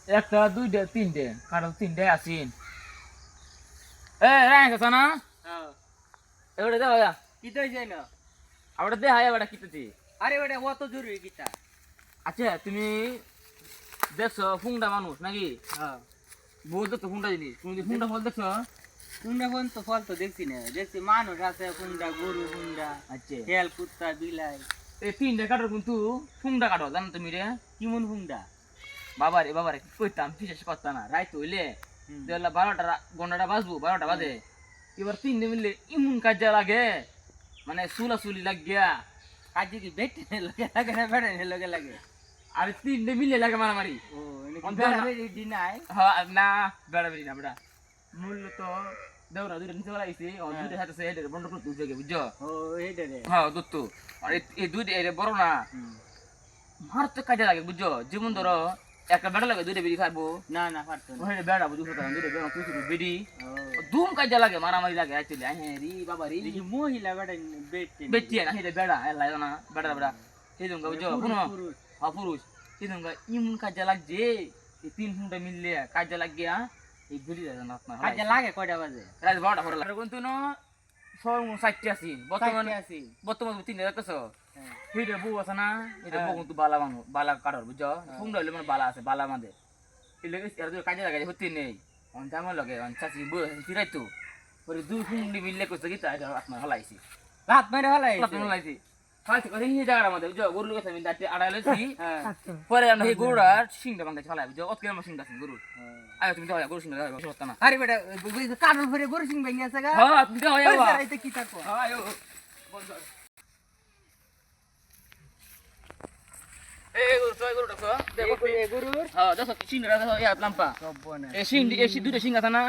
একটা দুইটা তিনটে কারণ তিনটে আসিন এ রায় আছে না হ্যাঁ এবারে দে ভাইয়া কি দই যায় না আবার দে হাই এবারে কিতেছি আরে ওটা অত জরুরি কিতা আচ্ছা তুমি দেখছো ফুংডা মানুষ নাকি হ্যাঁ বহুত দেখছো ফুংডা জিনিস তুমি ফুংডা ফল দেখছো কুন্ডা ফল তো দেখছি না দেখছি মানুষ আছে কুন্ডা গরু কুন্ডা আচ্ছা হেল কুত্তা বিলাই এই তিনটে কাটার কিন্তু ফুংডা কাটো জানো তুমি রে কিমন কুন্ডা বাবারে কি কইতাম বিশেষ কথা না রাইত হইলে দেলা 12টা ঘন্টাটা বাজবো 12টা বাজে এবার তিনটে মিললে ইমন কাজে লাগে মানে সুলি লাগিয়া কাজে কি বেটে লগে লাগে না বেড়ে লগে লাগে আর তিনটে মিলে লাগে মারামারি ও অন্তর না। বেড়ে দিনাই হ্যাঁ না বেড়াবেড়ি না বেড়া মূল্য তো দেওরা দুইটা নিচে লাগাইছি ও দুইটা সাথে সেটা বন্ধ করতে উঠে বুঝছো ও এইটা রে হ্যাঁ দত্ত আর এই দুইটা এর বড় না মারতে কাজে লাগে বুঝছো যেমন ধরো একটা বেড়া লাগে দুইটা বেড়ি খাবো না না পারতো না ওখানে বেড়া বুঝছো কারণ দুইটা বেড়া তুই বেড়ি ও ধুম কাজে লাগে মারামারি লাগে আসলে হ্যাঁ রি বাবা রি দেখি মহিলা বেড়ে বেটে বেটিয়ে না সেটা বেড়া এলাই না বেড়া বেড়া সেই জন্য বুঝছো কোনো পুরুষ হ্যাঁ পুরুষ সেই জন্য ইমন কাজে লাগছে এই তিন ঘন্টা মিললে কাজে লাগিয়া এই বেড়ি লাগে না আপনার কাজে লাগে কয়টা বাজে রাত 12টা পরে লাগে কিন্তু ন সর্বমোট 60টি আছি বর্তমান চারটে আছি বর্তমান 3 দেখতেছো হ্যাঁ হিটে বউ আছে না এটা হ্যাঁ। বউ কিন্তু বালা মানুষ বালা কাটার বুঝছো ফুংডা হইলে মানে বালা আছে বালা মাঝে এই লেগে আর দুই কাজে লাগাই হতে নেই অন জামা লগে অন চাচি বউ ফিরাইতো পরে দুই ফুংডি মিললে কইছে কি তাই আপনার হলাইছি রাত মেরে হলাই আপনার হলাইছি ফালতু করে এই জায়গার মধ্যে বুঝছো গরু লগে আমি দাঁতে আড়াইলেছি হ্যাঁ পরে আমরা এই গরুর সিংটা বাংলাদেশ হলাই বুঝছো অত কেমন সিংটা আছে গরুর আয় তুমি দাও গরু সিংটা দাও সত্য না আরে বেটা কাটল ফেরে গরু সিং ভেঙে আছে গা হ্যাঁ তুমি দাও ওই আয় সারাইতে কি থাকো আয় বন্ধ এই গরু তো গরু দেখো দেখো গরুর হ্যাঁ দেখো সিংটা দেখো ইয়া লাম্পা সব বনে এই দুইটা সিং আছে না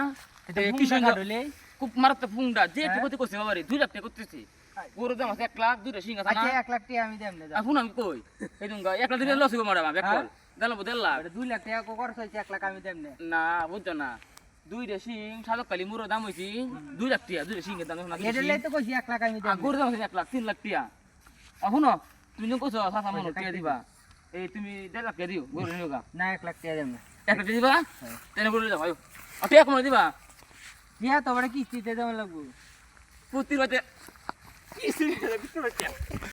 এটা কি সিং কাটলে খুব মারাত্মক ফুংডা যে টুকুতে করছে বাবারে 2 লাখ টাকা করতেছি গরু দাম আছে 1 লাখ দুইটা সিং আছে না আচ্ছা 1 লাখ টাকা আমি দেব না আর ফুন আমি কই এই দুঙ্গা 1 লাখ দিলে লস হবে মারা ব্যাক কল দালাবো 1.5 লাখ এটা 2 লাখ টাকা খরচ হইছে 1 লাখ আমি দেব না না বুঝছো না দুইটা সিং সাদক কালি মুরো দাম হইছি 2 লাখ টাকা দুইটা সিং এর দাম না এটা লই তো কইছি 1 লাখ আমি দেব আর গরু দাম আছে 1 লাখ 3 লাখ টাকা আর শুনো তুমি যখন কইছো সাসা মন টাকা দিবা এই তুমি 1.5 লাখ টাকা দিও গরু নিওগা না 1 লাখ টাকা দেব না 1 লাখ দিবা তেনে গরু যাও আয়ো আর টাকা কোন দিবা দিয়া তো বড় কিস্তিতে দেব লাগবো প্রতি রাতে কি সিং